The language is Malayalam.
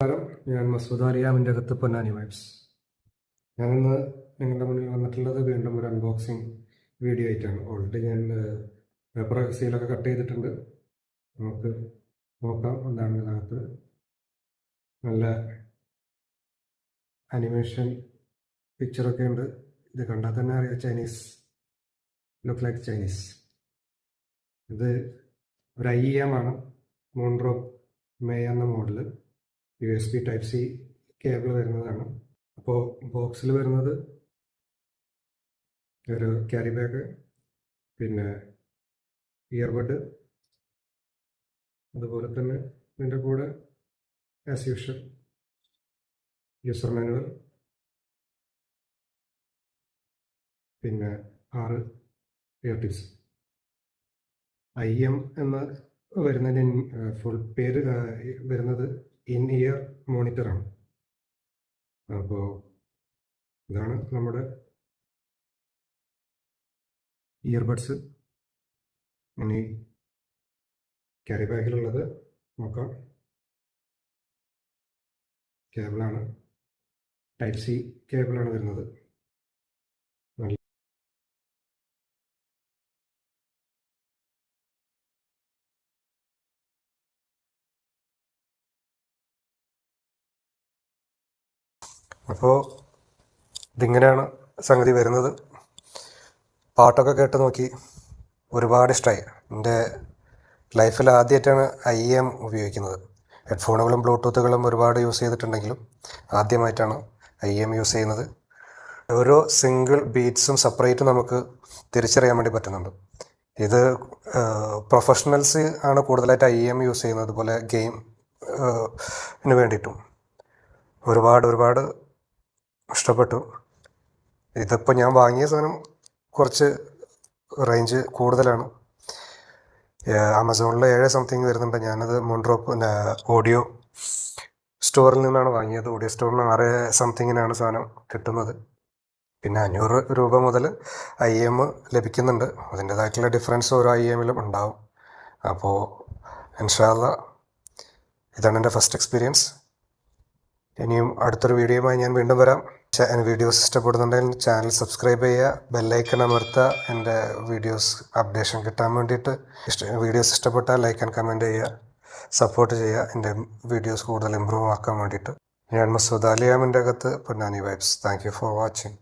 നമസ്കാരം, ഞാൻ മസൂദ് അലിയാമിൻ്റെ അകത്ത് പൊന്നാനി വൈബ്സ്. ഞാനിന്ന് നിങ്ങളുടെ മുന്നിൽ വന്നിട്ടുള്ളത് വീണ്ടും ഒരു അൺബോക്സിങ് വീഡിയോ ആയിട്ടാണ്. ഓൾറെഡി ഞാൻ പേപ്പർ സീലൊക്കെ കട്ട് ചെയ്തിട്ടുണ്ട്. നമുക്ക് നോക്കാം എന്താണ് ഇതിനകത്ത്. നല്ല അനിമേഷൻ പിക്ചറൊക്കെ ഉണ്ട്. ഇത് കണ്ടാൽ തന്നെ അറിയാം ചൈനീസ്, ലുക്ക് ലൈക്ക് ചൈനീസ്. ഇത് ഒരു IEM ആണ്, മോൺഡ്രോപ്പ് മേ എന്ന മോഡല്. USB Type-C കേബിൾ വരുന്നതാണ്. അപ്പോൾ ബോക്സിൽ വരുന്നത് ഒരു ക്യാരി ബാഗ്, പിന്നെ ഇയർബഡ്, അതുപോലെ തന്നെ ഇതിൻ്റെ കൂടെ ആസ് യൂഷ്വൽ യൂസർ മാനുവൽ, പിന്നെ 6 ഇയർ ടിപ്സ്. IEM എന്ന് വരുന്നതിന് ഫുൾ പേര് വരുന്നത് ഇൻ ഇയർ മോണിറ്ററാണ്. അപ്പോൾ ഇതാണ് നമ്മുടെ ഇയർബഡ്സ്. ഇനി ക്യാരി ബാഗിലുള്ളത് നോക്കാം. കേബിളാണ്, Type-C കേബിളാണ് വരുന്നത്. അപ്പോൾ ഇതിങ്ങനെയാണ് സംഗതി വരുന്നത്. പാട്ടൊക്കെ കേട്ട് നോക്കി ഒരുപാട് ഇഷ്ടമായി. എൻ്റെ ലൈഫിൽ ആദ്യമായിട്ടാണ് IEM ഉപയോഗിക്കുന്നത്. ഹെഡ്ഫോണുകളും ബ്ലൂടൂത്തുകളും ഒരുപാട് യൂസ് ചെയ്തിട്ടുണ്ടെങ്കിലും ആദ്യമായിട്ടാണ് IEM യൂസ് ചെയ്യുന്നത്. ഓരോ സിംഗിൾ ബീറ്റ്സും സെപ്പറേറ്റ് നമുക്ക് തിരിച്ചറിയാൻ വേണ്ടി പറ്റുന്നുണ്ട്. ഇത് പ്രൊഫഷണൽസ് ആണ് കൂടുതലായിട്ട് IEM യൂസ് ചെയ്യുന്നത്, അതുപോലെ ഗെയിമിന് വേണ്ടിയിട്ടും. ഒരുപാട് ഇഷ്ടപ്പെട്ടു. ഇതിപ്പോൾ ഞാൻ വാങ്ങിയ സാധനം കുറച്ച് റേഞ്ച് കൂടുതലാണ്. ആമസോണിൽ 7 സംതിങ് വരുന്നുണ്ട്. ഞാനത് മോൺഡ്രോപ്പ് ഓഡിയോ സ്റ്റോറിൽ നിന്നാണ് വാങ്ങിയത്. ഓഡിയോ സ്റ്റോറിൽ 6 സംതിങ്ങിനാണ് സാധനം കിട്ടുന്നത്. പിന്നെ 500 രൂപ മുതൽ IEM ലഭിക്കുന്നുണ്ട്. അതിൻ്റേതായിട്ടുള്ള ഡിഫറൻസ് ഓരോ IEM-ലും ഉണ്ടാവും. അപ്പോൾ ഇൻഷാ അല്ലാ ഇതാണ് എൻ്റെ ഫസ്റ്റ് എക്സ്പീരിയൻസ്. ഇനിയും അടുത്തൊരു വീഡിയോയുമായി ഞാൻ വീണ്ടും വരാം. വീഡിയോസ് ഇഷ്ടപ്പെടുന്നുണ്ടെങ്കിൽ ചാനൽ സബ്സ്ക്രൈബ് ചെയ്യുക, ബെല്ലൈക്കൺ അമർത്തുക. എൻ്റെ വീഡിയോസ് അപ്ഡേഷൻ കിട്ടാൻ വേണ്ടിയിട്ട്. വീഡിയോസ് ഇഷ്ടപ്പെട്ടാൽ ലൈക്ക് ആൻഡ് കമൻറ്റ് ചെയ്യുക, സപ്പോർട്ട് ചെയ്യുക എൻ്റെ വീഡിയോസ് കൂടുതൽ ഇമ്പ്രൂവ് ആക്കാൻ വേണ്ടിയിട്ട്. ഞാൻ മസൂദ് അലിയാമിൻ്റെ അകത്ത് Ponnani vibes. Thank you for watching.